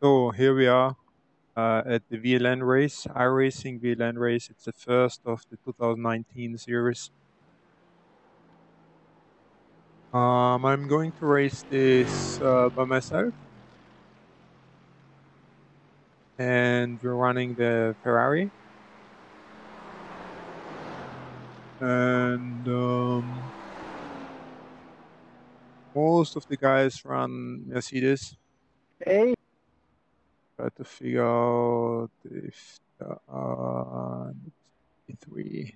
So here we are at the VLN race, iRacing VLN race. It's the first of the 2019 series. I'm going to race this by myself, and we're running the Ferrari. And most of the guys run Mercedes. Hey. Try to figure out if there are GT3.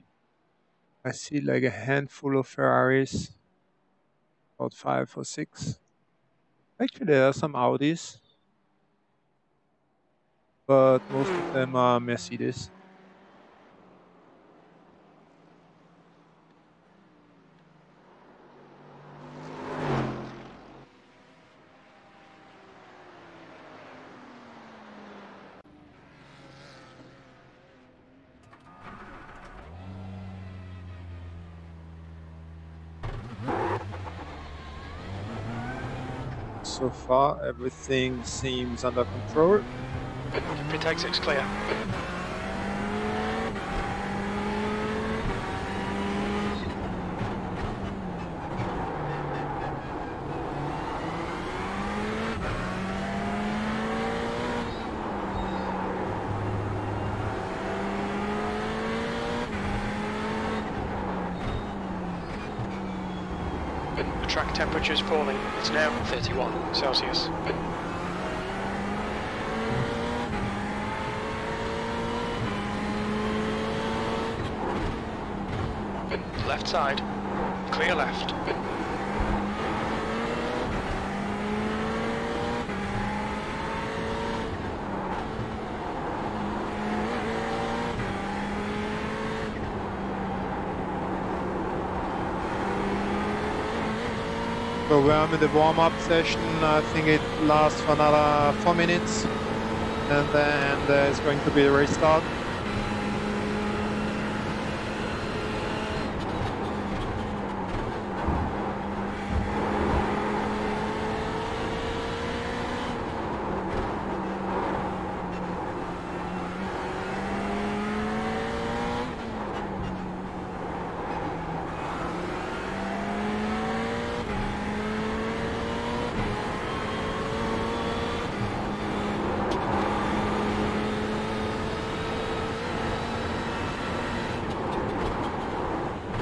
I see like a handful of Ferraris, about 5 or 6. Actually, there are some Audis, but most of them are Mercedes. So far, everything seems under control. Pit exit's clear. The track temperature is falling. It's now 31 Celsius. Left side. Clear left. So we're in the warm-up session. I think it lasts for another 4 minutes, and then there's going to be a race start.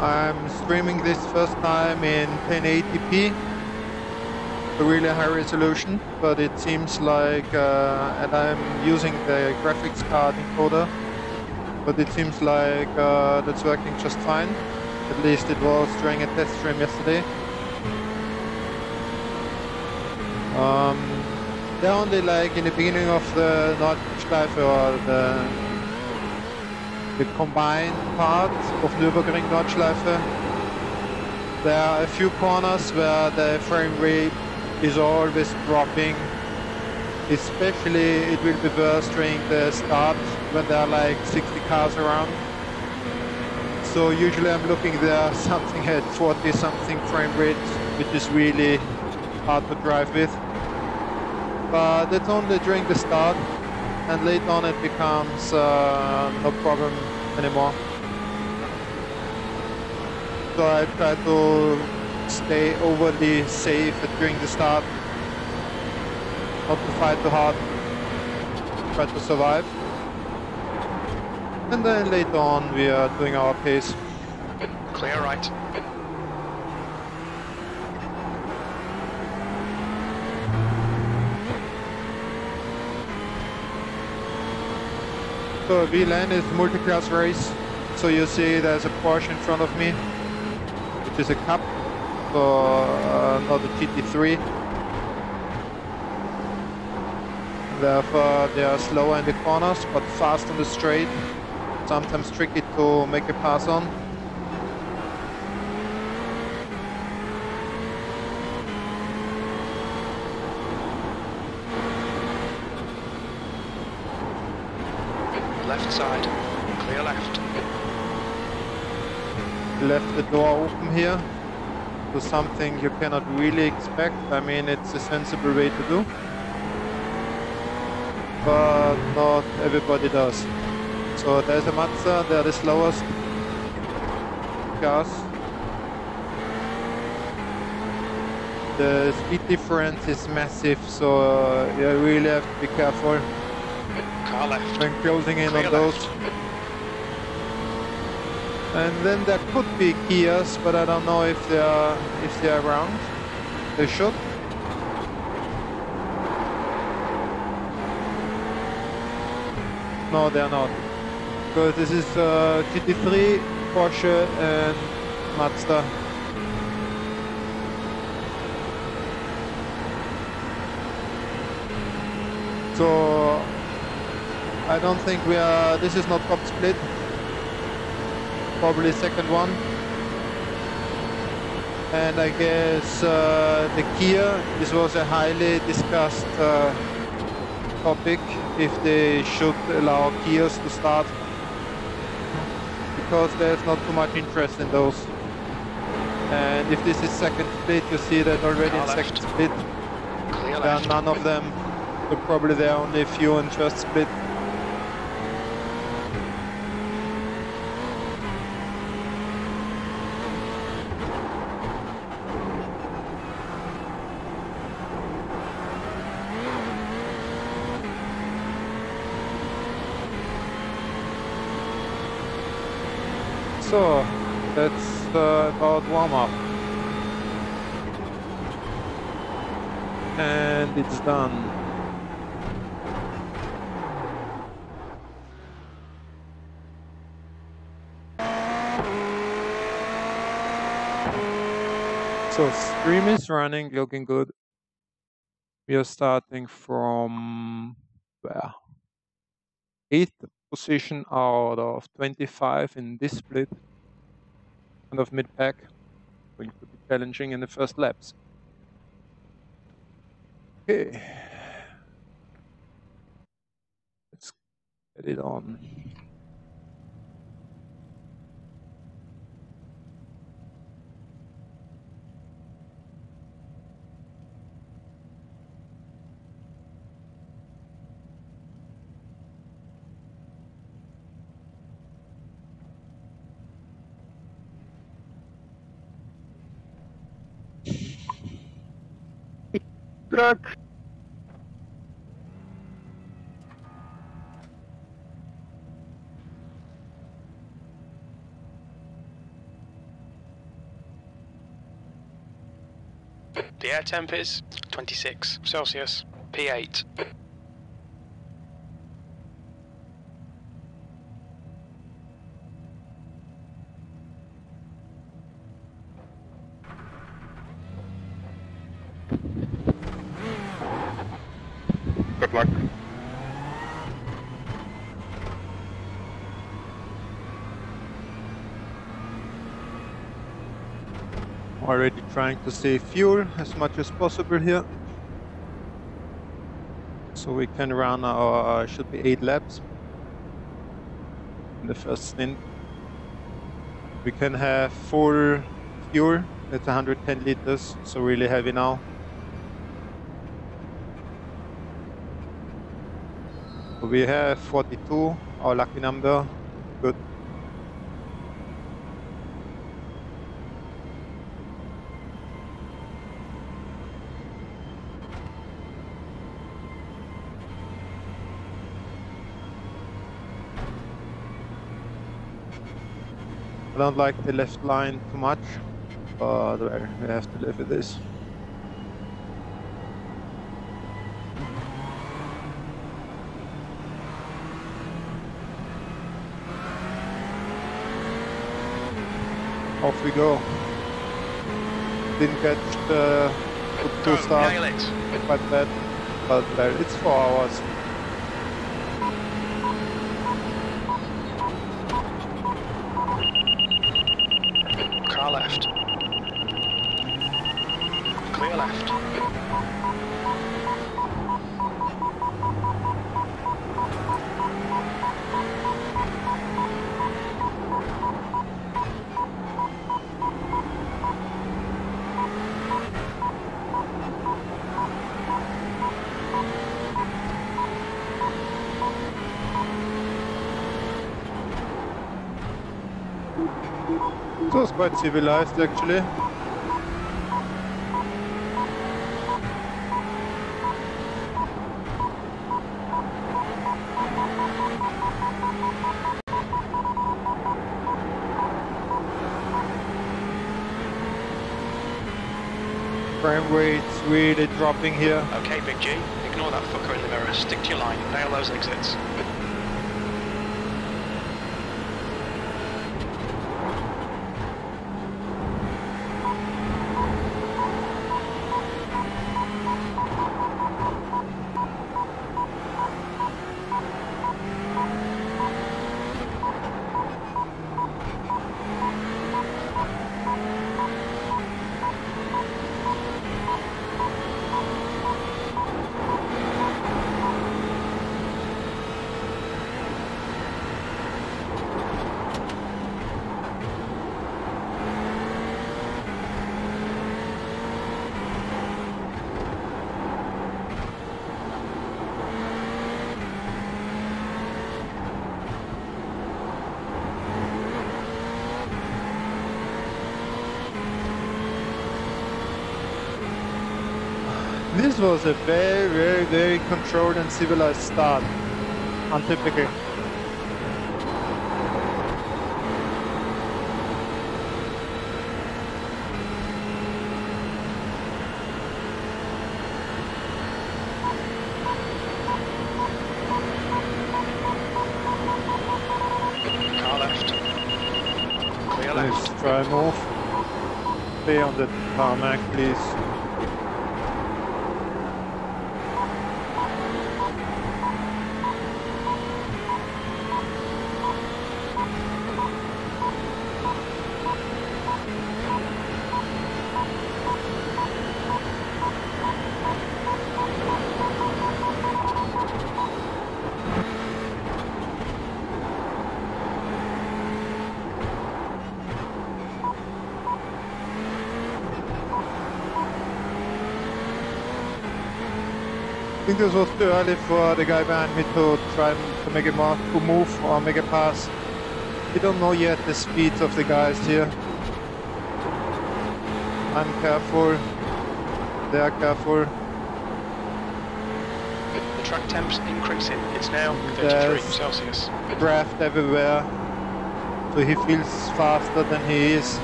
I'm streaming this first time in 1080p, a really high resolution, but it seems like, and I'm using the graphics card encoder, but it seems like that's working just fine. At least it was during a test stream yesterday. They're only like in the beginning of the Nordschleife or the combined part of Nürburgring Nordschleife. There are a few corners where the frame rate is always dropping. Especially it will be worse during the start when there are like 60 cars around. So usually I'm looking there something at 40 something frame rate, which is really hard to drive with. But it's only during the start, and later on it becomes no problem anymore. So I try to stay overly safe during the start, not to fight too hard, try to survive. And then later on we are doing our pace. Clear right. So VLN is a multi-class race. So you see there's a Porsche in front of me, which is a Cup, so not a GT3. Therefore they are slower in the corners, but fast on the straight. Sometimes tricky to make a pass on. Left side. Clear left. Left the door open here to something you cannot really expect. I mean, it's a sensible way to do. but not everybody does. So there's a Mazda, they're the slowest cars. The speed difference is massive, so you really have to be careful Car left. when closing in Clear on those. left. And then there could be Kias, but I don't know if they are around. They should. No, they are not. Because this is GT3, Porsche, and Mazda. So I don't think we are. This is not top split. Probably second one. And I guess the Kia. This was a highly discussed topic. If they should allow Kias to start, because there's not too much interest in those. And if this is second split, you see that already in second split, Clear there are left. none of them. So probably there are only a few in first split. So that's about warm-up. And it's done. So stream is running, looking good. We are starting from where? 8th position out of 25 in this split. Kind of mid-pack. Going to be challenging in the first laps. Okay. Let's get it on. Truck. The air temp is 26 Celsius, P8. Good luck. Already trying to save fuel as much as possible here. So we can run our, should be 8 laps in the first stint. We can have full fuel, it's 110 liters, so really heavy now. So we have 42, our lucky number, good. I don't like the left line too much, but well, we have to live with this. Off we go. Didn't catch the two start, Nail it. quite bad, but well, it's 4 hours. Car left. Clear left. It was quite civilized actually. Frame rate's really dropping here. Okay, Big G, ignore that fucker in the mirror. Stick to your line, nail those exits. This was a very controlled and civilized start. Untypical. Car left. Clear left. Let's try move. Stay on the tarmac, please. I think this was too early for the guy behind me to try to make a move or make a pass. We don't know yet the speeds of the guys here. I'm careful. They are careful. The track temp's increasing. It's now 33 There's Celsius. draft everywhere. So he feels faster than he is.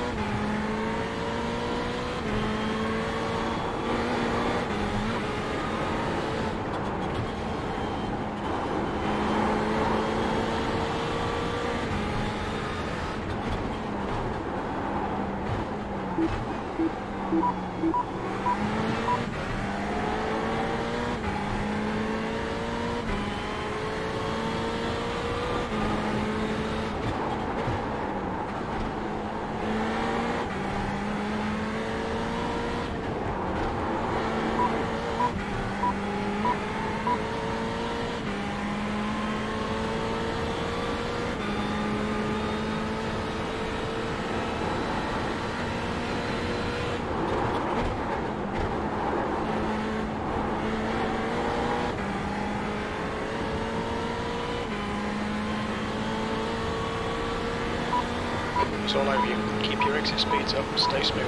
It's all over you. Keep your exit speeds up, stay smooth.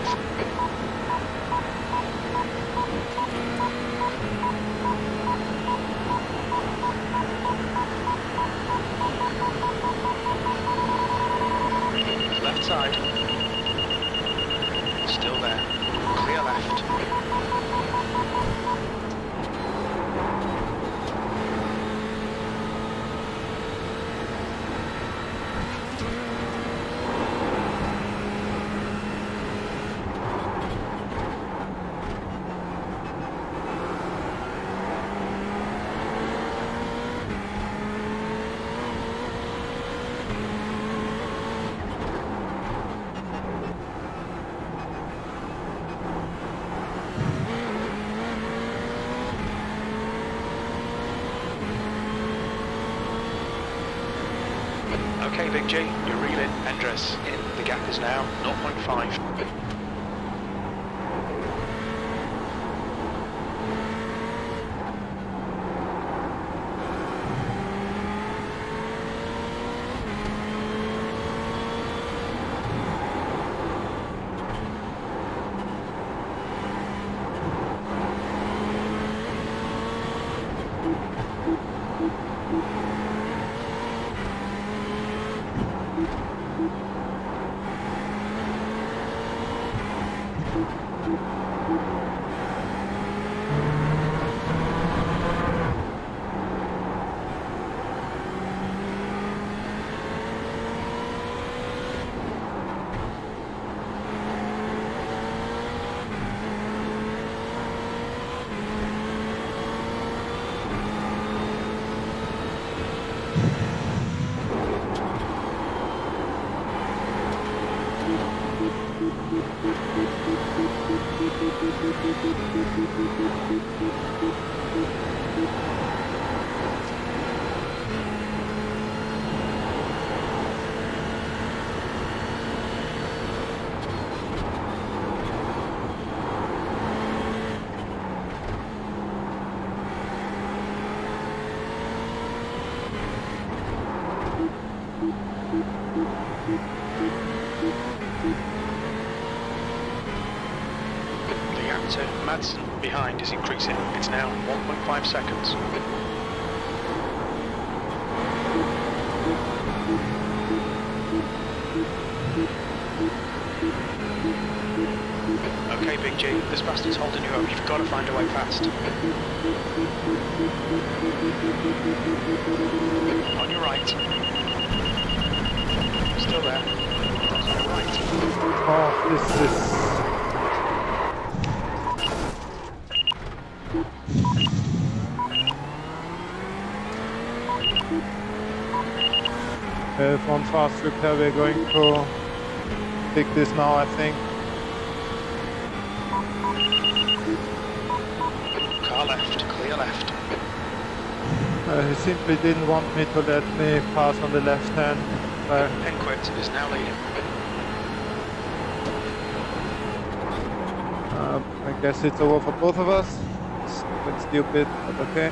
Left side. Still there. Clear left. Okay, Big G, you're reeling, Endress in. The gap is now 0.5. The gap to Mazda behind is increasing. It's now 1.5 seconds. Okay, Big G, this bastard's holding you up. You've got to find a way past. On your right. Still there. That's on your right. Oh, this is... From fast repair we're going to pick this now, I think. Car left, clear left. He simply didn't want me to let me pass on the left hand. Penquit is now leading. I guess it's over for both of us. It's a bit stupid, but okay.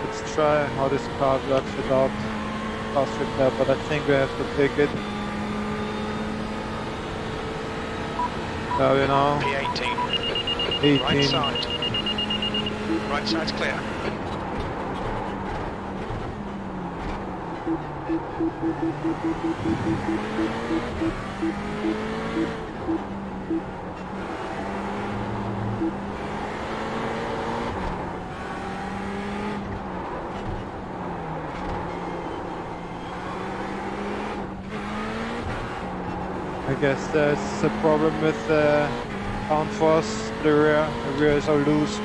Let's try how this car works without fast repair, but I think we have to take it. There we know. P18. 18. Right side. Right side's clear. I guess there's a problem with the downforce, the rear is all loose.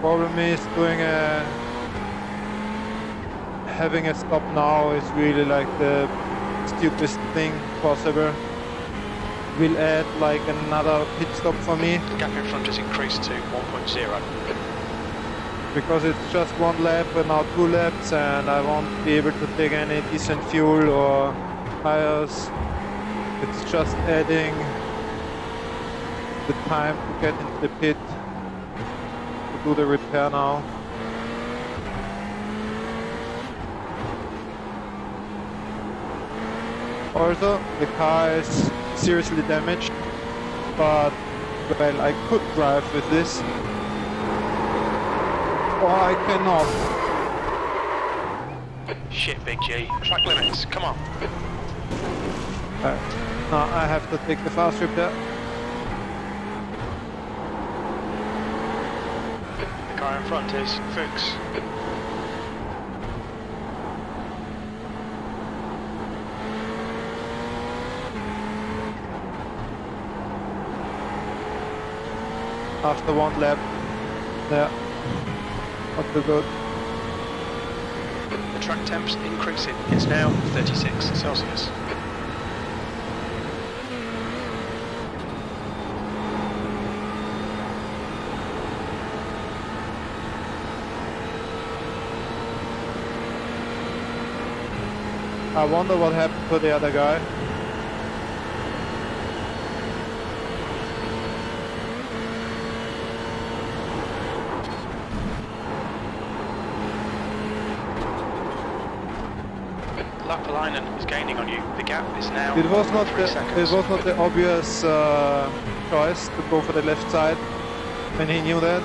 Problem is having a stop now is really like the stupidest thing possible. Will add like another pit stop for me. The gap in front has increased to 1.0. Because it's just one lap and now 2 laps, and I won't be able to take any decent fuel or tires. It's just adding the time to get into the pit to do the repair now. Also, the car is seriously damaged, but well, I could drive with this, or I cannot. Shit, Big G. Track limits, come on. Now I have to take the fast repair. The car in front is Fuchs. After 1 lap, yeah, not too good. The track temp's increasing. It's now 36 Celsius. I wonder what happened to the other guy. Lapalainen is gaining on you. The gap is now It was not 3 the, seconds. it was not the obvious choice to go for the left side when he knew that.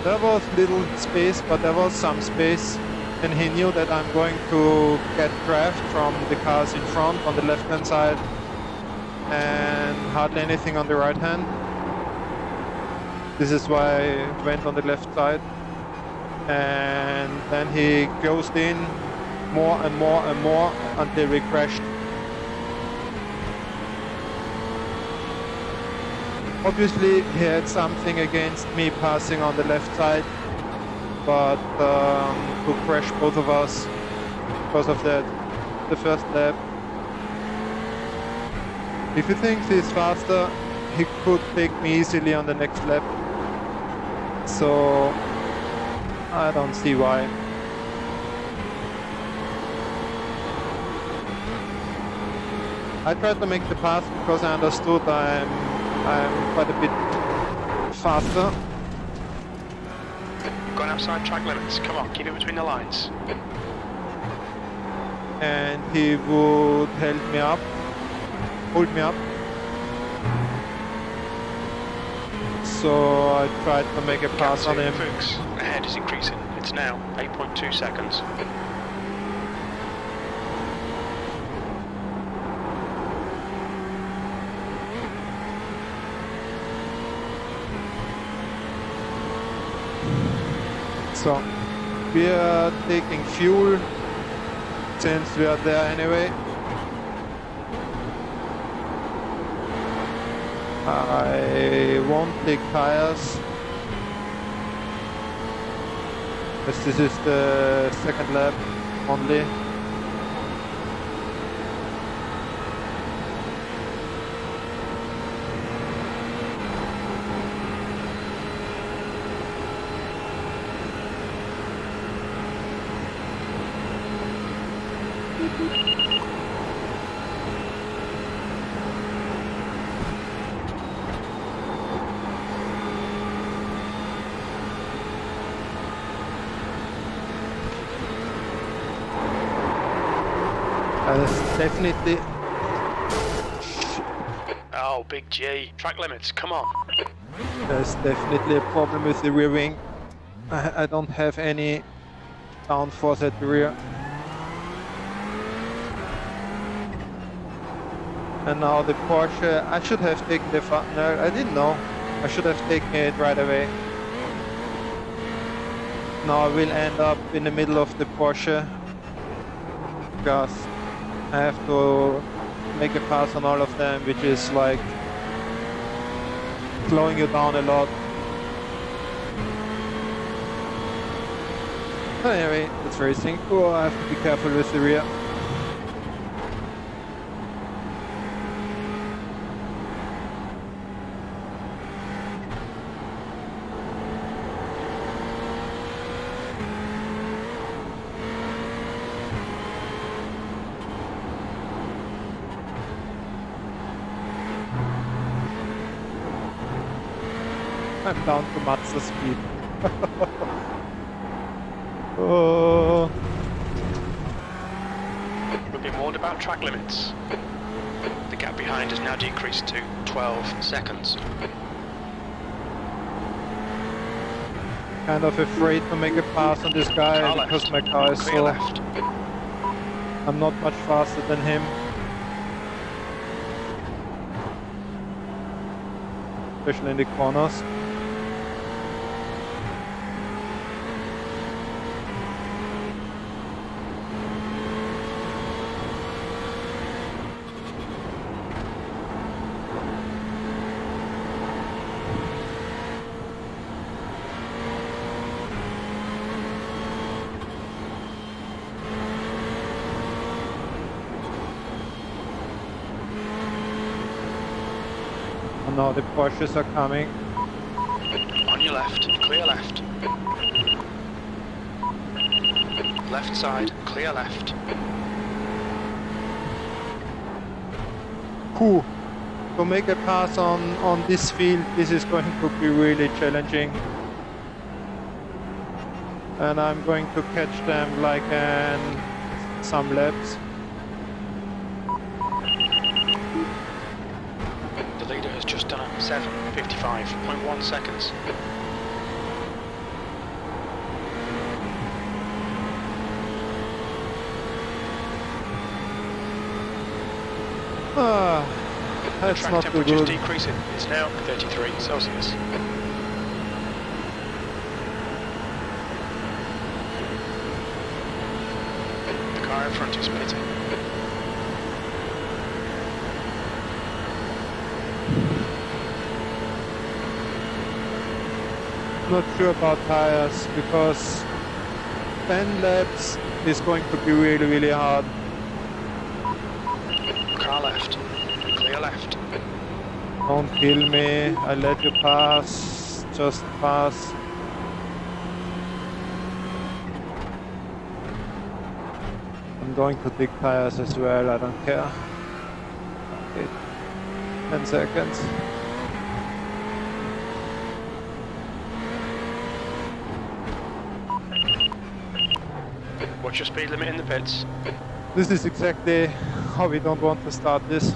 There was little space, but there was some space, and he knew that I'm going to get draft from the cars in front on the left hand side and hardly anything on the right hand. This is why I went on the left side, and then he closed in more and more and more until we crashed. Obviously he had something against me passing on the left side, but to crash both of us because of that, the first lap. If he thinks he's faster, he could take me easily on the next lap. So I don't see why. I tried to make the pass because I understood I'm quite a bit faster. You've gone outside track limits. Come on, keep it between the lines. And he would hold me up. So I tried to make a pass on him. Fuchs ahead is increasing. It's now 8.2 seconds. So we are taking fuel since we are there anyway. I won't take tires, as this is the second lap only. That's definitely... Oh, big G. Track limits, come on. There's definitely a problem with the rear wing. I don't have any downforce at the rear. And now the Porsche, I should have taken the... No, I didn't know. I should have taken it right away. Now I will end up in the middle of the Porsche, because I have to make a pass on all of them, which is like slowing you down a lot. But anyway, that's racing. Oh, I have to be careful with the rear. I'm down to Mazda speed. Oh. We've been warned about track limits. The gap behind has now decreased to 12 seconds. Kind of afraid to make a pass on this guy Car because left. my car is Clear so... left. I'm not much faster than him. Especially in the corners. And now the Porsches are coming. On your left, clear left. Left side, clear left. Whew. To make a pass on this field, this is going to be really challenging. And I'm going to catch them like an some laps. The leader has just done a 7:55.1 seconds. That's Track not too temperature is good. decreasing. It's now 33 Celsius. The car in front is pitting. Not sure about tires because 10 laps is going to be really hard. Car left. Clear left. Don't kill me, I let you pass, just pass. I'm going to dig tires as well, I don't care. Okay, 10 seconds. What's your speed limit in the pits? This is exactly how we don't want to start this.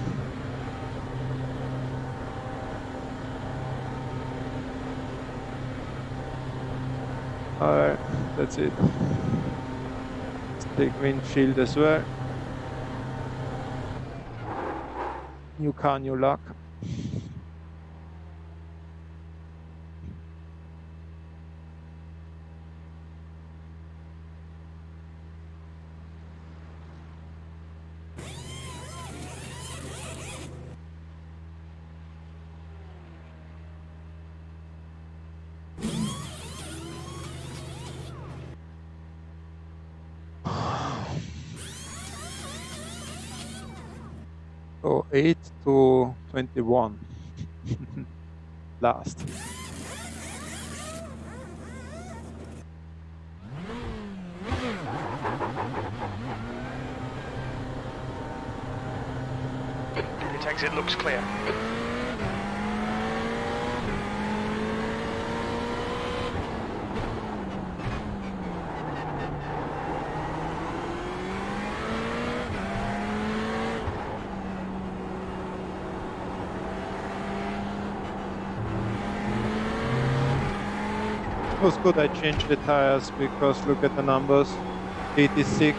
Alright, that's it. Let's take windshield as well. New car, new luck. So 8 to 21 last. Pit exit looks clear. It was good I changed the tires because look at the numbers, 86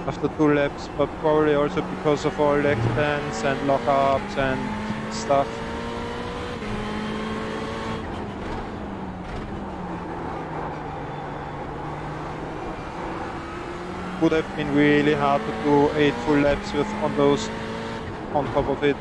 after 2 laps, but probably also because of all the extends and lockups and stuff. Would have been really hard to do 8 full laps with on those on top of it.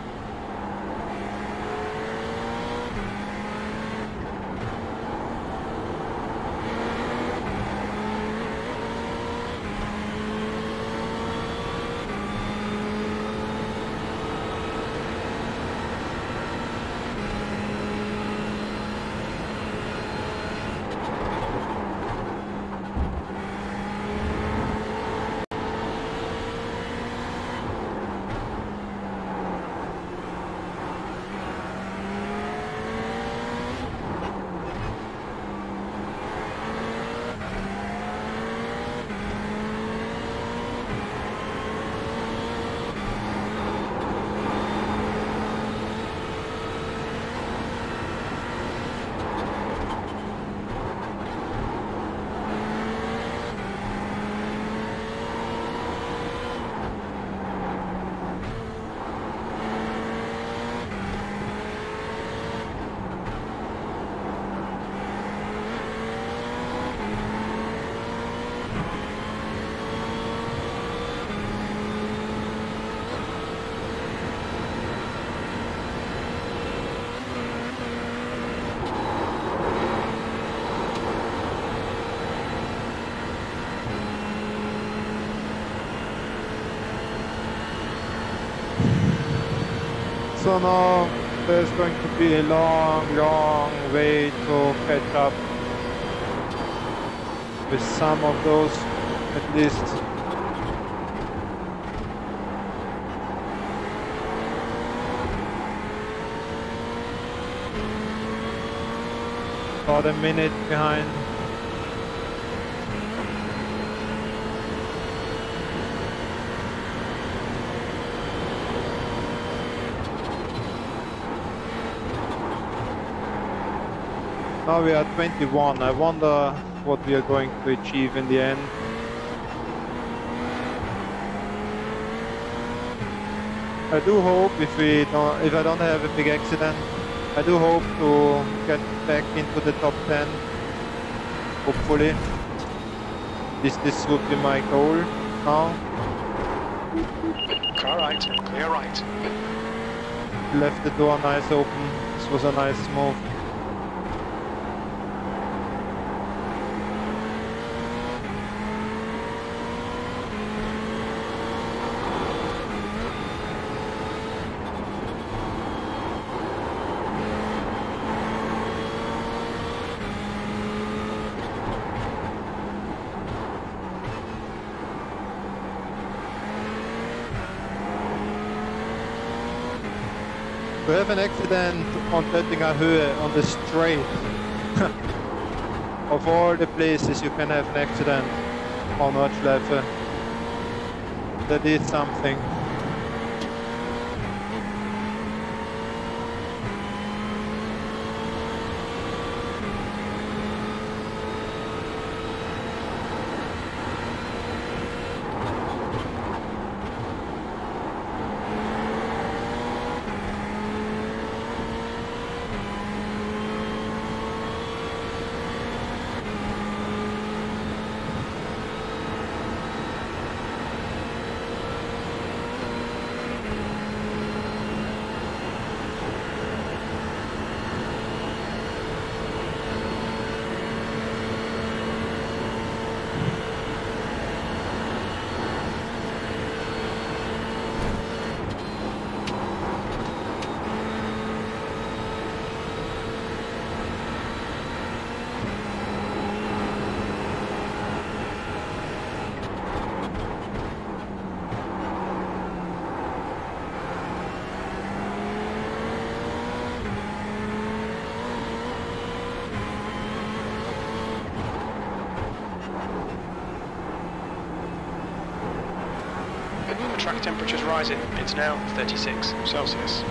So now there's going to be a long way to catch up with some of those at least. About a minute behind. Now we are 21. I wonder what we are going to achieve in the end. I do hope if I don't have a big accident, I do hope to get back into the top 10. Hopefully. This would be my goal now. Car right, clear right. Left the door nice open. This was a nice move. To have an accident on Döttinger Höhe on the straight, of all the places you can have an accident on Nordschleife, that is something. The track temperature's rising. It's now 36 Celsius.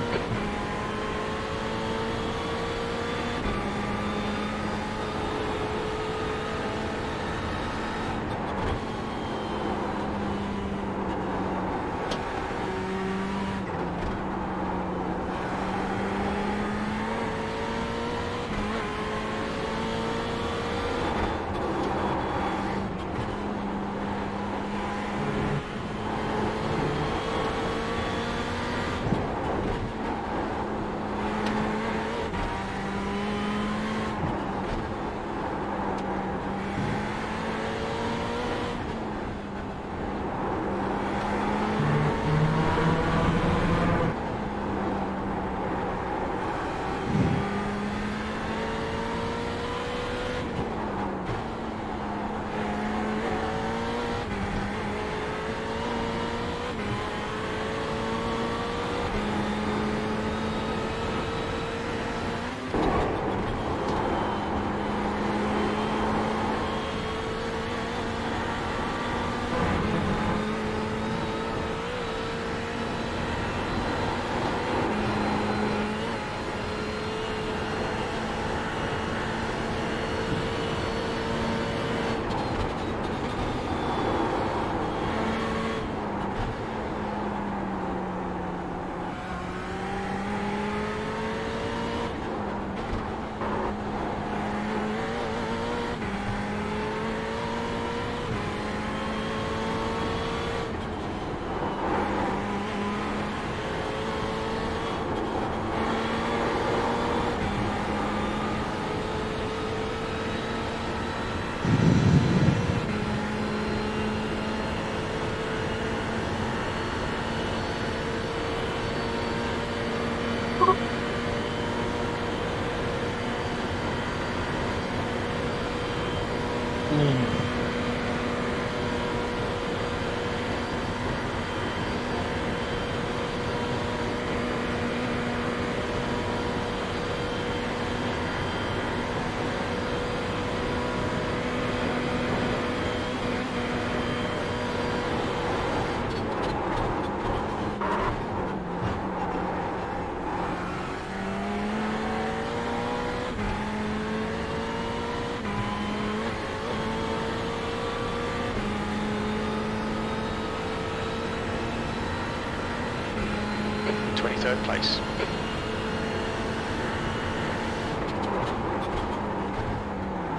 23rd place.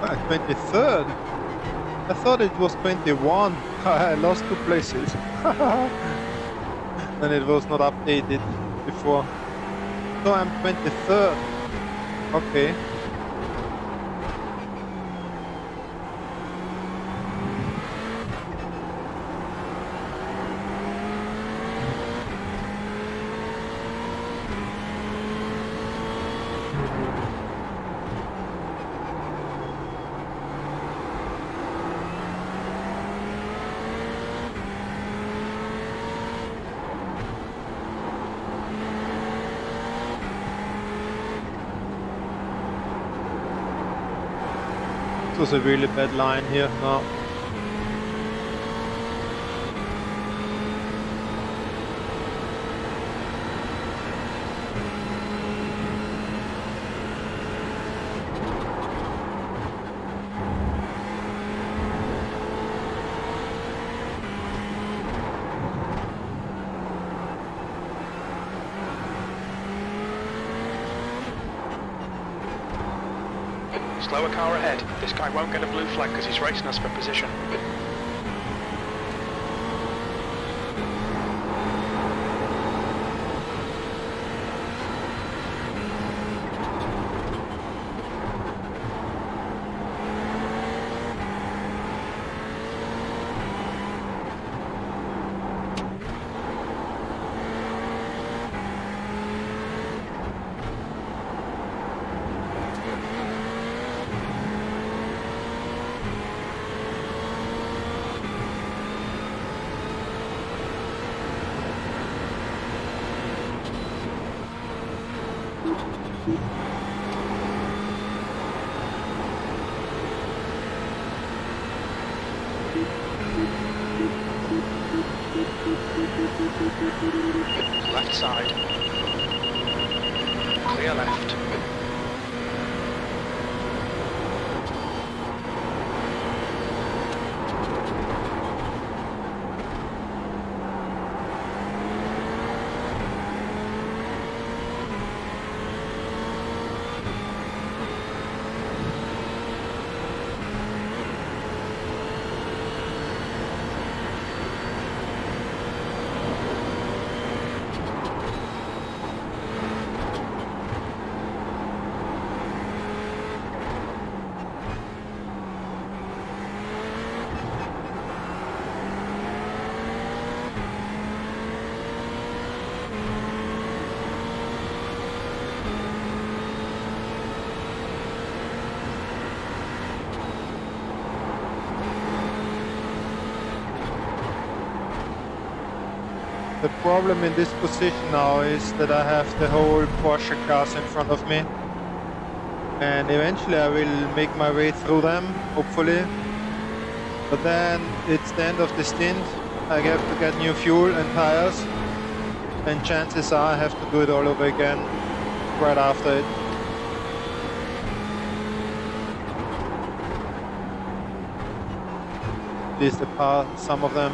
Ah, 23rd? I thought it was 21. I lost 2 places. And it was not updated before. So I'm 23rd. Okay. It was a really bad line here now. Slower car ahead. This guy won't get a blue flag because he's racing us for position. Left side. Clear left. The problem in this position now is that I have the whole Porsche cars in front of me. And eventually I will make my way through them, hopefully. But then it's the end of the stint. I have to get new fuel and tires. And chances are I have to do it all over again right after it. At least some of them.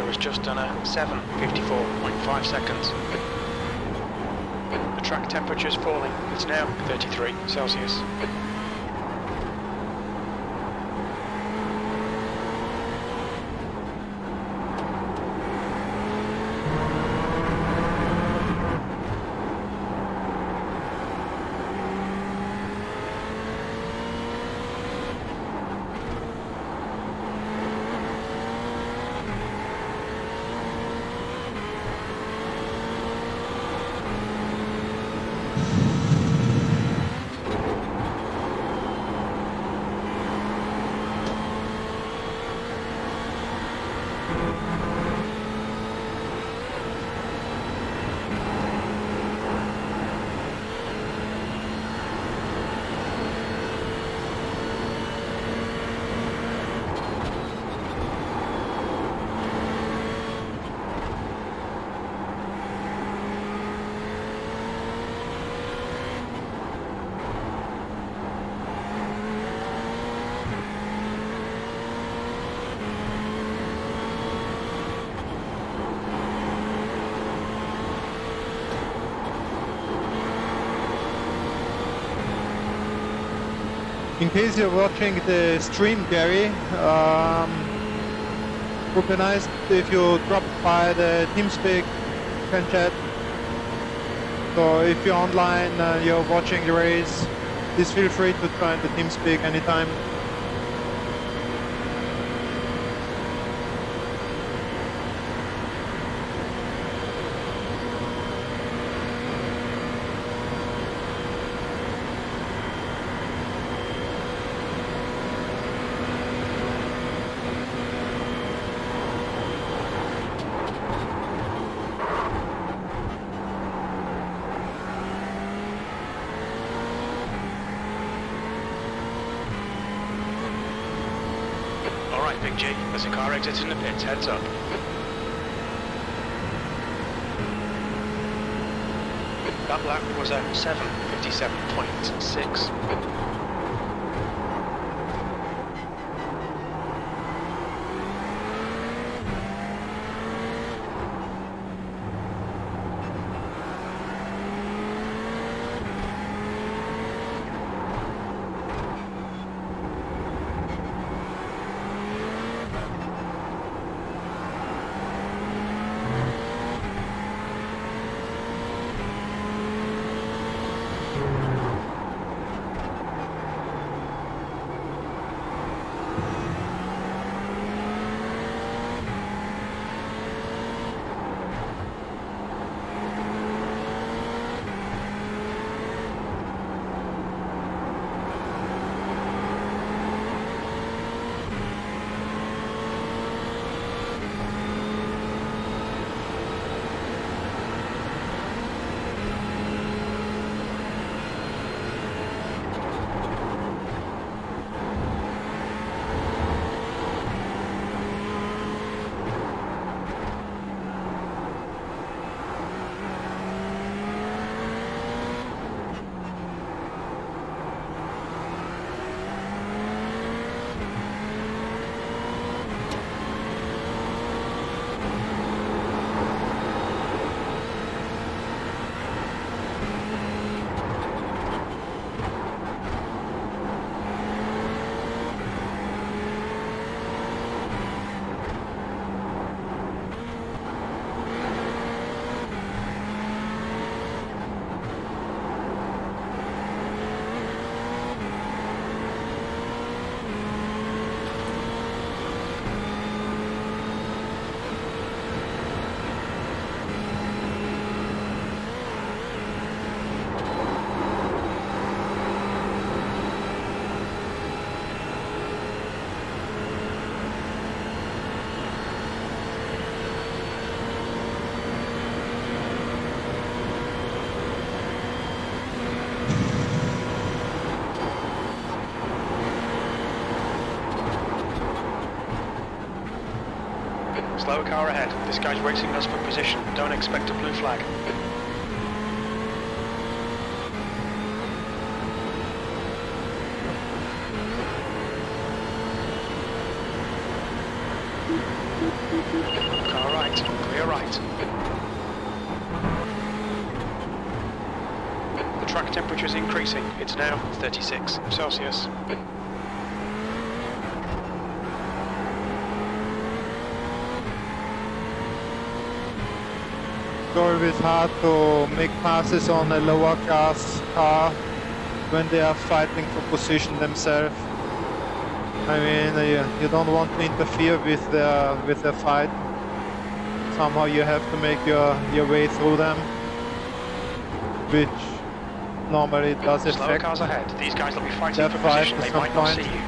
has just done a 7:54.5 seconds. The track temperature is falling. It's now 33 Celsius. In case you're watching the stream, Gary, would be nice if you drop by the TeamSpeak, can chat. So if you're online and you're watching the race, please feel free to join the TeamSpeak anytime. Big G, there's a car exiting the pits, heads up. That lap was a 7:57.6. Slower car ahead. This guy's racing us for position. Don't expect a blue flag. Car right, clear right. The track temperature is increasing. It's now 36 Celsius. It's always hard to make passes on a lower class car when they are fighting for position themselves. I mean, you don't want to interfere with their fight. Somehow you have to make your way through them, which normally does Slower affect cars ahead. These guys will be fighting their for fight position. at They some might not see point. you.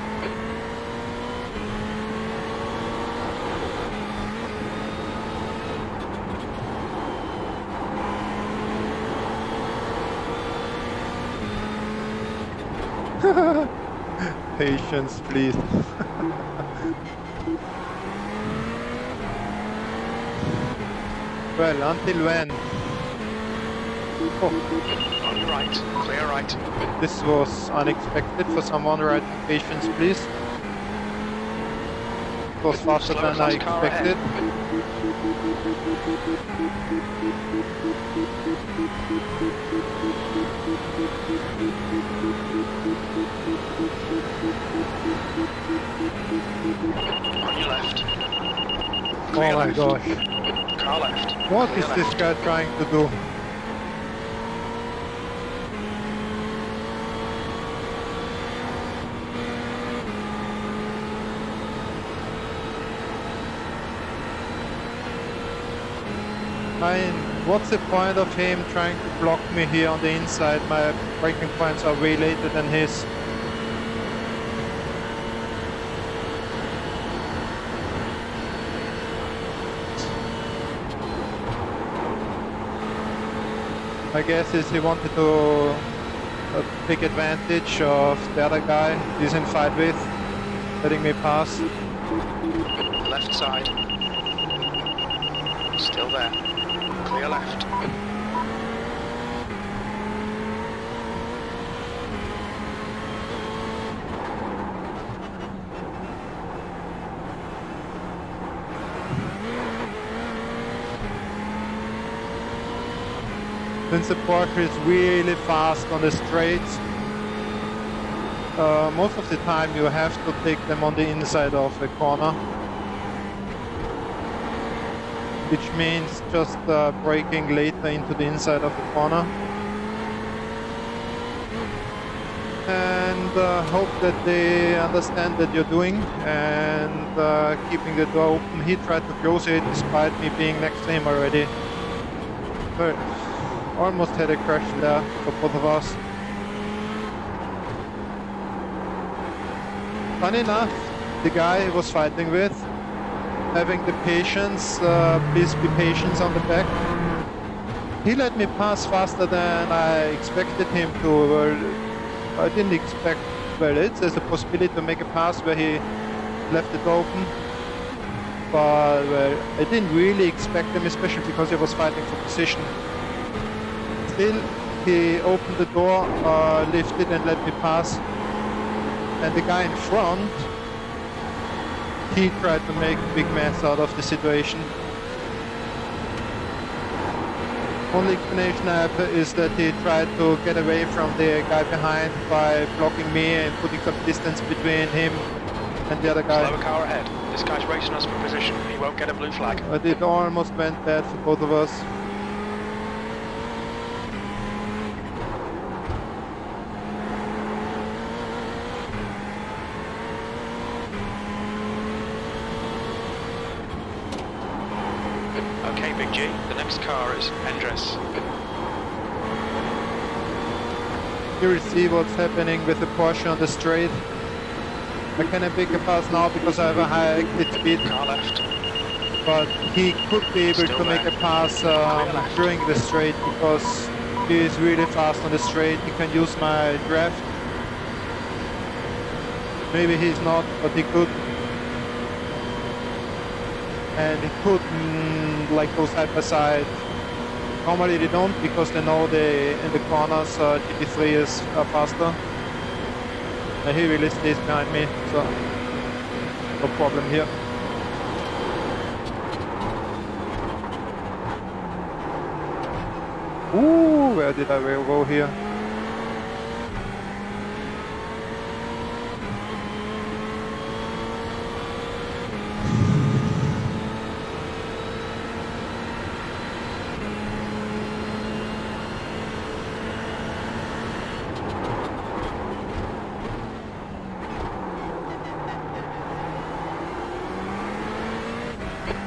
Patience, please. Well, until when? Oh, On your right, clear right. this was unexpected for someone writing patience, please. It was faster Slower than I class car ahead. expected. On your left. Oh Clear my left. gosh. Car left. What Clear is this left. guy trying to do? I mean, what's the point of him trying to block me here on the inside? My braking points are way later than his. I guess is he wanted to take advantage of the other guy he's in fight with, letting me pass. Left side. Still there. Clear left. Since the Porsche is really fast on the straights, most of the time you have to take them on the inside of the corner, which means just braking later into the inside of the corner, and hope that they understand that you're doing, and keeping the door open. He tried to close it despite me being next to him already, but almost had a crash there for both of us. Funny enough, the guy he was fighting with, having the patience, please be patient on the back, he let me pass faster than I expected him to. Well, I didn't expect, well, there's a possibility to make a pass where he left it open, but well, I didn't really expect him, especially because he was fighting for position. Still, he opened the door, lifted and let me pass. And the guy in front, he tried to make a big mess out of the situation. Only explanation I have is that he tried to get away from the guy behind by blocking me and putting some distance between him and the other guy. Slower car ahead. This guy's racing us for position. He won't get a blue flag. But it almost went bad for both of us. Okay, Big G. The next car is Andres. You will see what's happening with the Porsche on the straight. I cannot make a pass now because I have a high exit speed, Car left. but he could be able Still to make there. a pass during the straight because he is really fast on the straight. He can use my draft. Maybe he's not, but he could. And he could like go side by side. Normally they don't because they know in the corners GT3 is faster. And he really stays behind me, so no problem here. Ooh, where did I go here?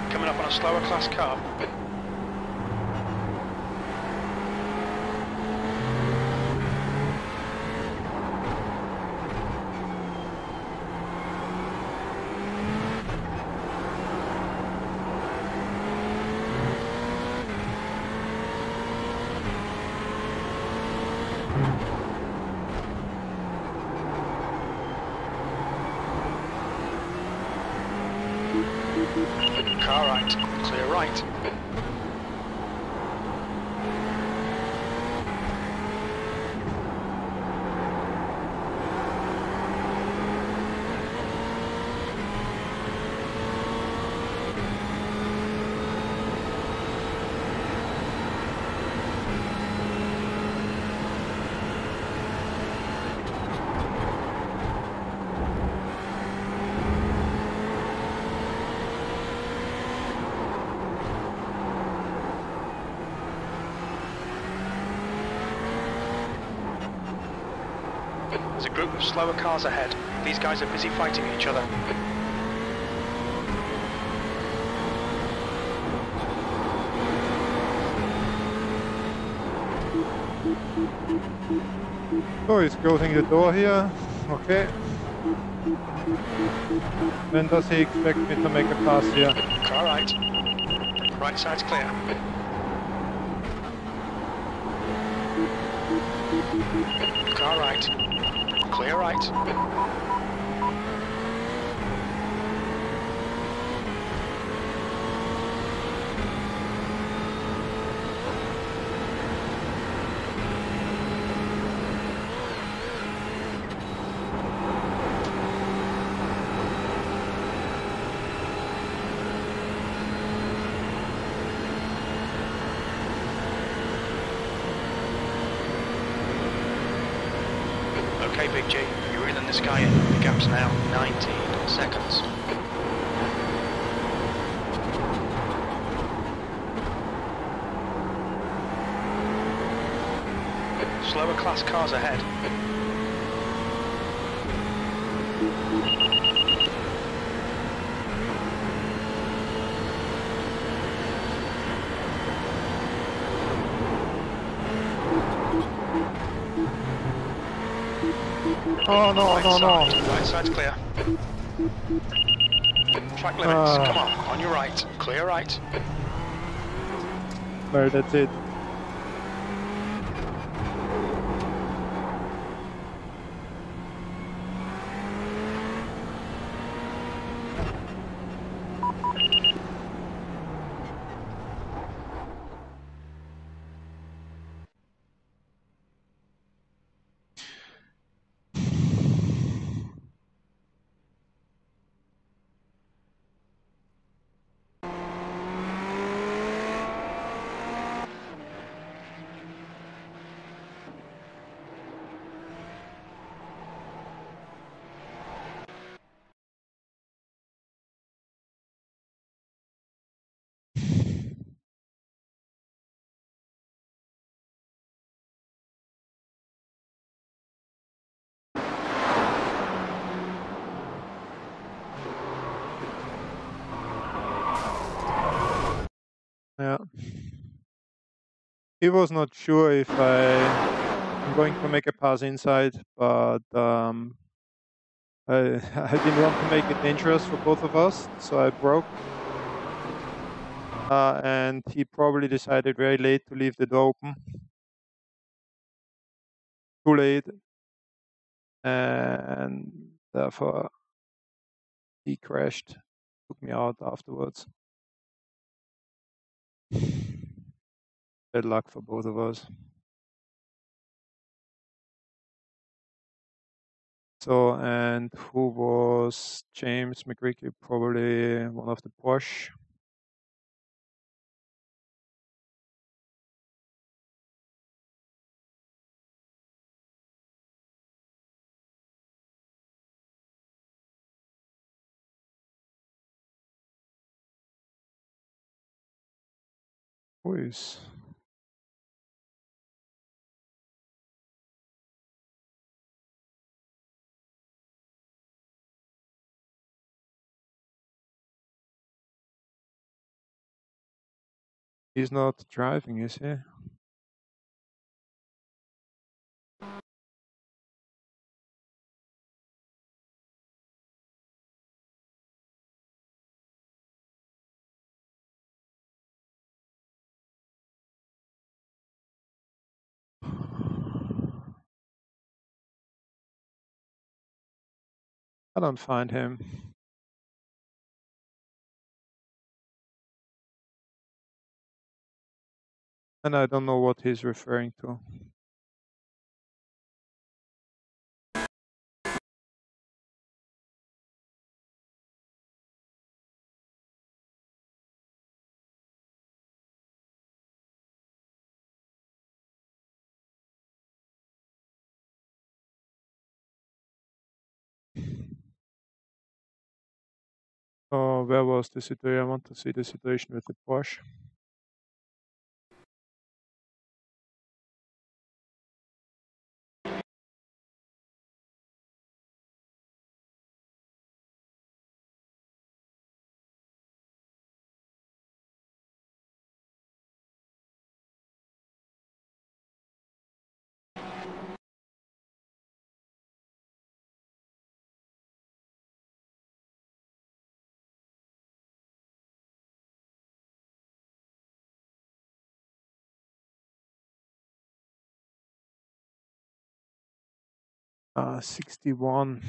Coming up on a slower class car. Car right, clear right. There's a group of slower cars ahead. These guys are busy fighting each other. Oh, he's closing the door here. Okay. When does he expect me to make a pass here? Car right. Right side's clear. Car right. Clear right. Okay, Big G, you're reeling this guy in. The gap's now 19 seconds. Slower class cars ahead. Oh no, Right no, no. side. Right side's clear. Track limits, come on your right. Clear right. Well, that's it. Yeah. He was not sure if I'm going to make a pass inside, but I, I didn't want to make it dangerous for both of us, so I broke. And he probably decided very late to leave the door open. Too late. And therefore he crashed, took me out afterwards. Bad luck for both of us. So, and who was James McCricky? Probably one of the Porsche. Who is? He's not driving, is he? I don't find him. And I don't know what he's referring to. Oh, where was the situation? I want to see the situation with the Porsche. Ah, 61.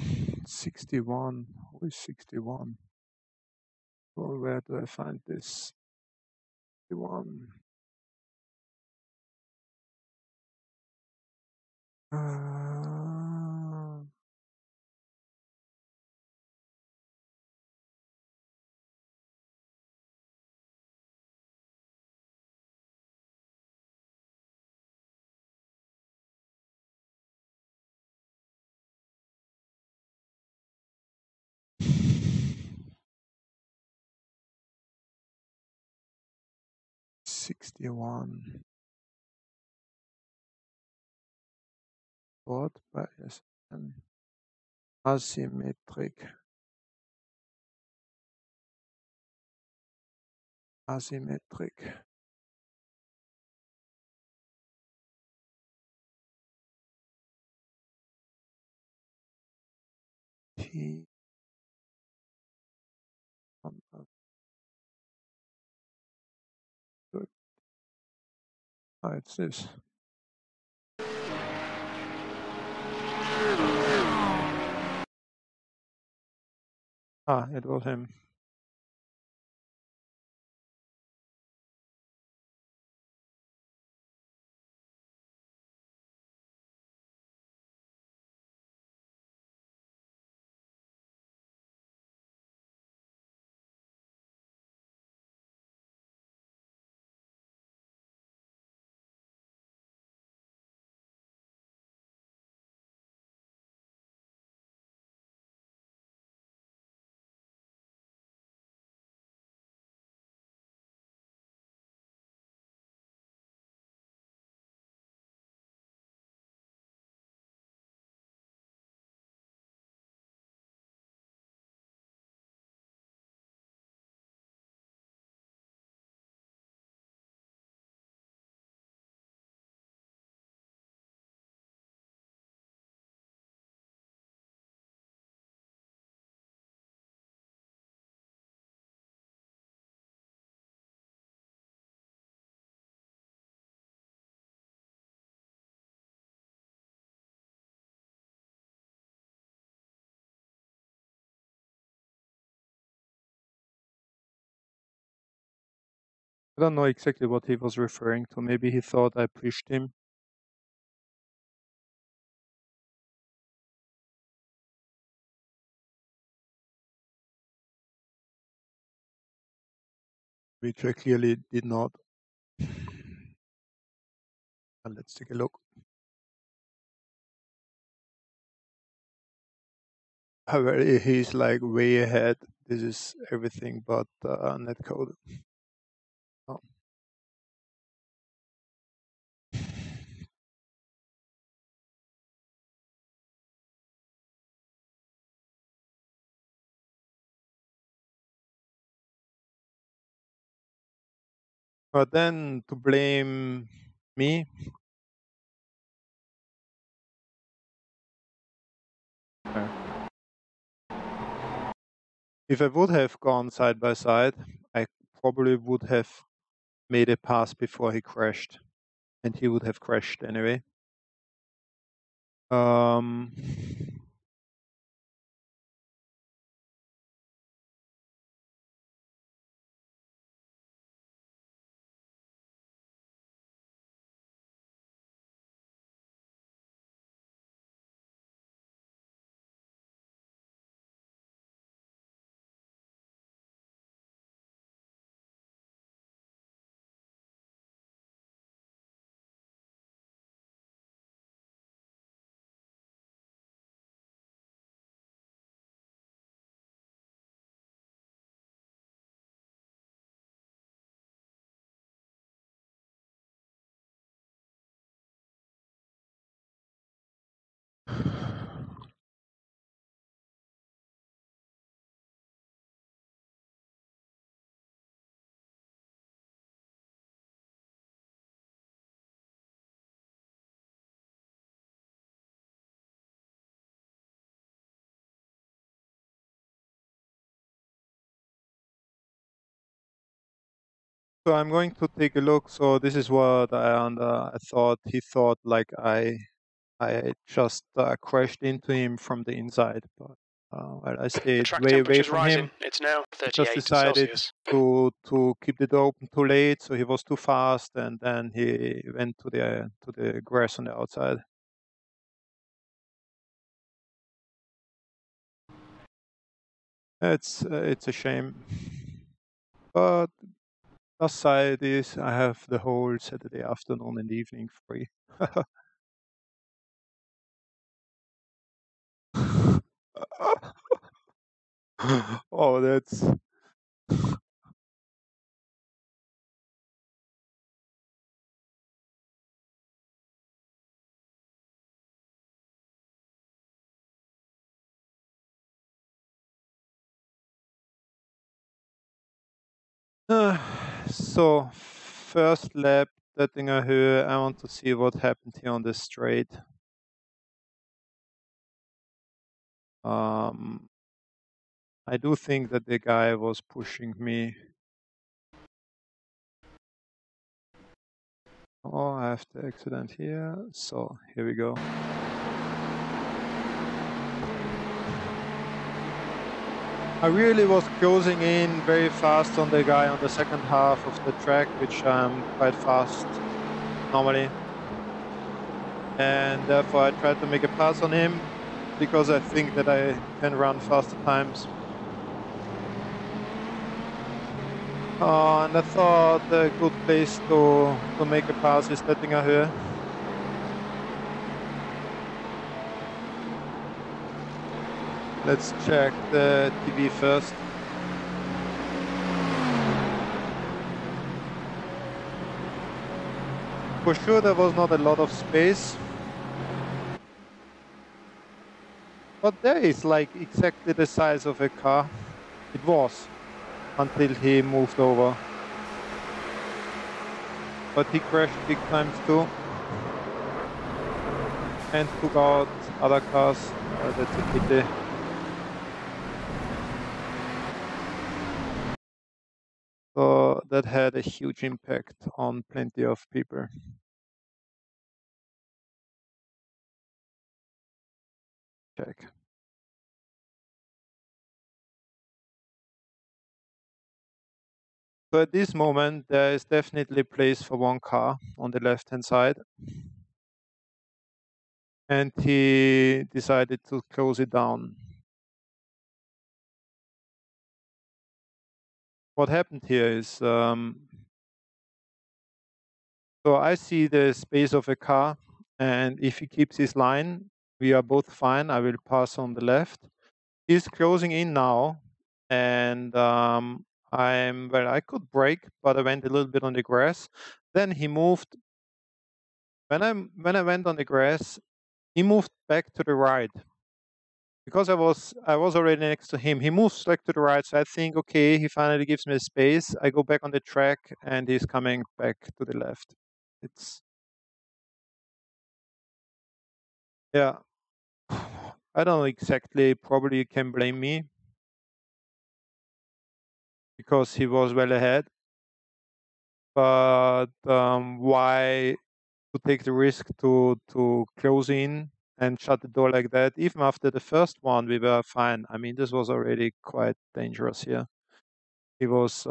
61. Who is 61? Well, where do I find this? 61. 61. What by SN? Asymmetric. Asymmetric. T. Ah, it's this. Ah, it was him. I don't know exactly what he was referring to. Maybe he thought I pushed him. Which I clearly did not. And let's take a look. However, he's like way ahead. This is everything but netcode. Oh. But then to blame me, if I would have gone side by side, I probably would have made a pass before he crashed, and he would have crashed anyway. So I'm going to take a look. So this is what I thought. He thought like I just crashed into him from the inside, but well, I The stayed track way away temperature's from rising. him. It's now He just 38 decided Celsius. to keep the door open too late, so he was too fast, and then he went to the grass on the outside. It's a shame, but plus side is I have the whole Saturday afternoon and evening free. Oh, that's so first lap, Döttinger Höhe. I want to see what happened here on the straight. I do think that the guy was pushing me. Oh, I have the accident here. So here we go. I really was closing in very fast on the guy on the second half of the track, which I'm quite fast normally. And therefore I tried to make a pass on him because I think that I can run faster times. And I thought a good place to make a pass is Döttinger Höhe. Let's check the TV first. For sure there was not a lot of space. But there is like exactly the size of a car. It was. Until he moved over. But he crashed big times too. And took out other cars. That's a pity. So that had a huge impact on plenty of people. Check. So at this moment, there is definitely place for one car on the left-hand side. And he decided to close it down. What happened here is, so I see the space of a car, and if he keeps his line, we are both fine. I will pass on the left. He's closing in now, and I could brake, but I went a little bit on the grass. Then he moved. When I went on the grass, he moved back to the right. because I was already next to him. He moves like to the right, so I think, okay, he finally gives me a space. I go back on the track, and he's coming back to the left. It's yeah. I don't know exactly. Probably you can blame me because he was well ahead. But why to take the risk to close in and shut the door like that? Even after the first one, we were fine. I mean, this was already quite dangerous here. He was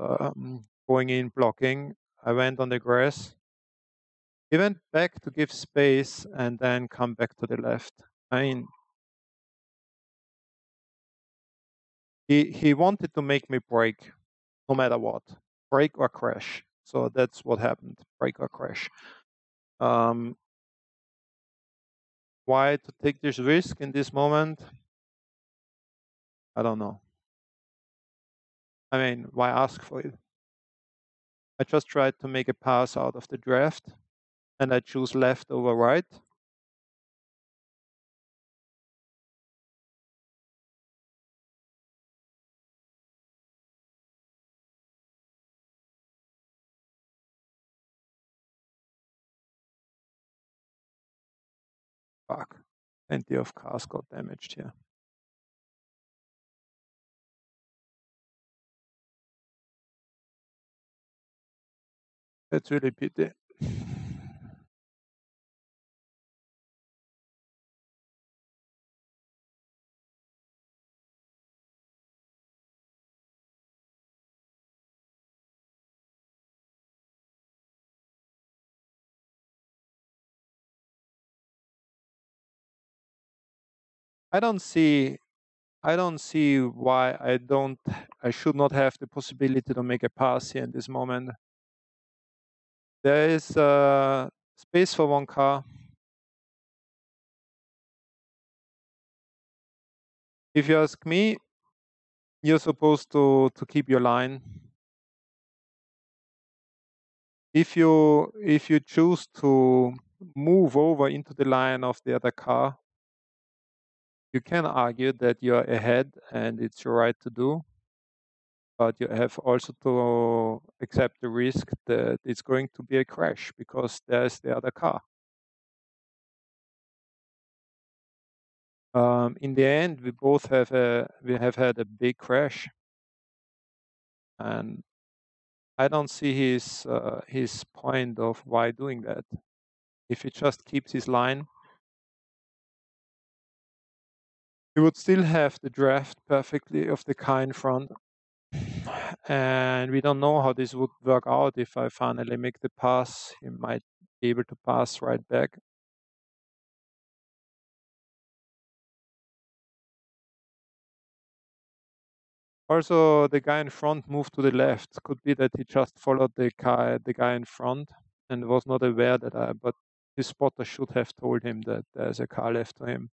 going in, blocking. I went on the grass. He went back to give space and then come back to the left. I mean, he wanted to make me brake, no matter what, brake or crash. So that's what happened, brake or crash. Why to take this risk in this moment? I don't know. I mean, why ask for it? I just tried to make a pass out of the draft, and I choose left over right. Fuck. Plenty of cars got damaged here. That's really pity. I don't see why I should not have the possibility to make a pass here in this moment. There is space for one car. If you ask me, you're supposed to keep your line. If you choose to move over into the line of the other car, you can argue that you're ahead and it's your right to do, but you have also to accept the risk that it's going to be a crash because there's the other car. In the end, we both have had a big crash, and I don't see his point of why doing that. If he just keeps his line, he would still have the draft perfectly of the car in front. And we don't know how this would work out. If I finally make the pass, he might be able to pass right back. Also, the guy in front moved to the left. Could be that he just followed the guy in front and was not aware that but his spotter should have told him that there's a car left to him.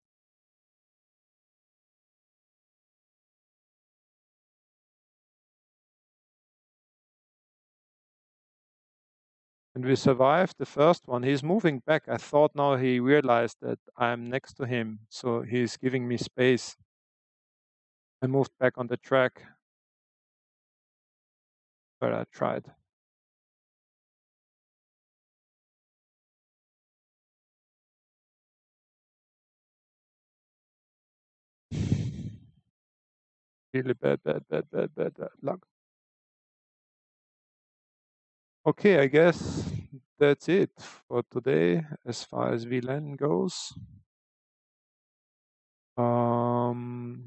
And we survived the first one. He's moving back. I thought now he realized that I'm next to him, so he's giving me space. I moved back on the track, but I tried. Really bad luck. Okay, I guess that's it for today as far as VLN goes. Who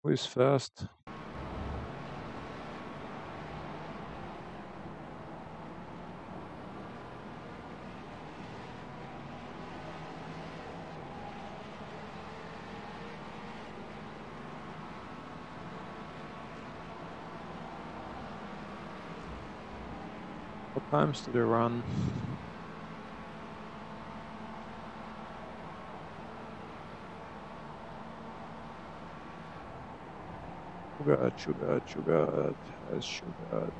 is first? What times do they run? Sugar, has sugar.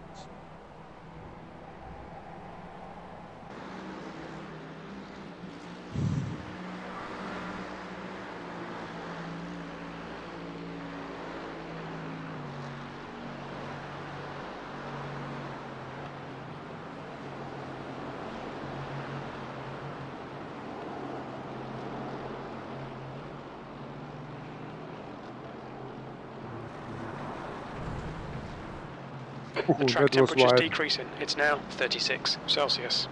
The track that was temperature is wild. decreasing. It's now 36 Celsius.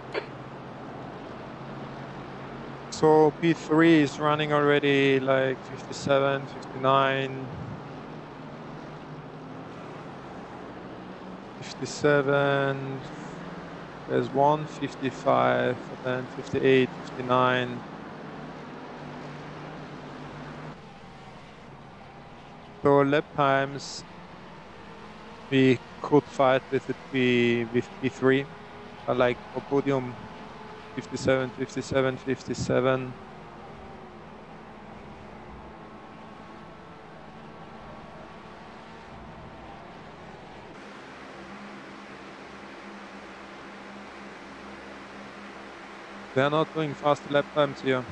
So P3 is running already like 57, 59, 57. There's 155, and then 58, 59. So lap times, we could fight with with P3, like for podium 57, 57, 57. They're not doing fast lap times here.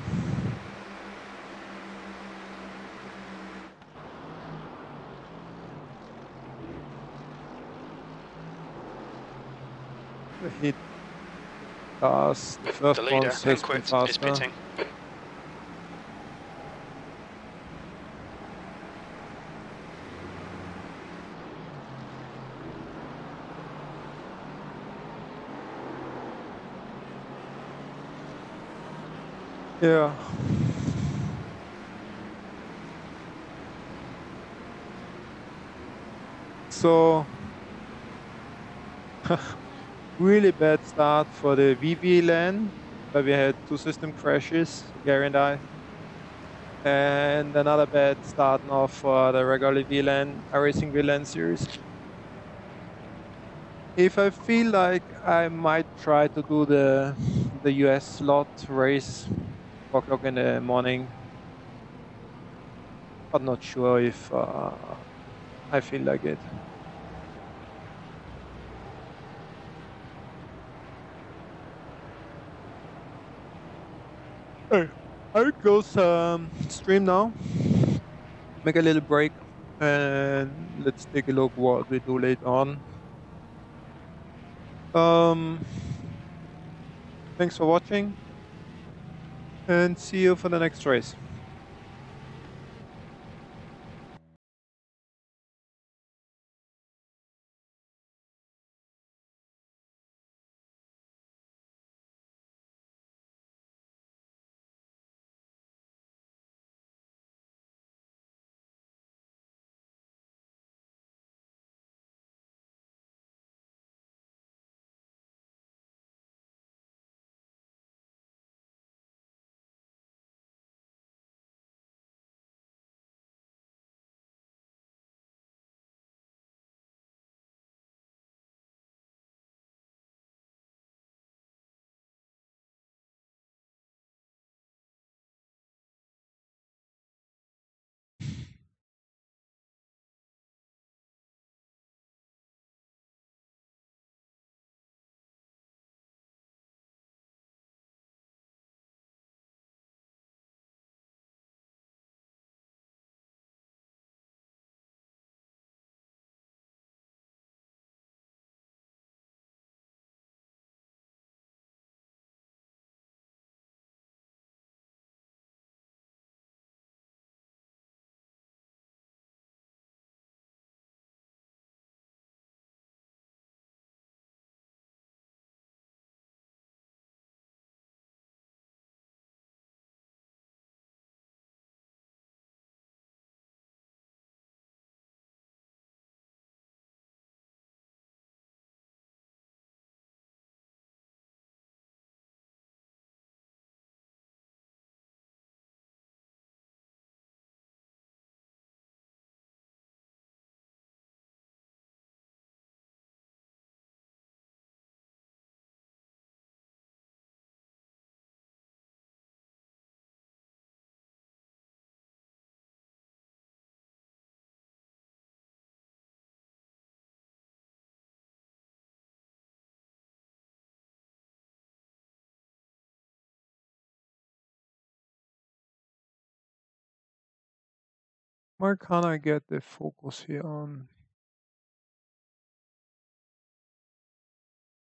He does. The first The leader, ones has been Henquit, is faster. pitting. Yeah. So really bad start for the VLN, where we had 2 system crashes, Gary and I. And another bad start now for the regular VLN, iRacing VLN series. If I feel like I might try to do the US slot race 4 o'clock in the morning, but not sure if I feel like it. Hey, I'll close stream now, make a little break, and let's take a look what we do later on. Thanks for watching, and see you for the next race. Why can't I get the focus here on?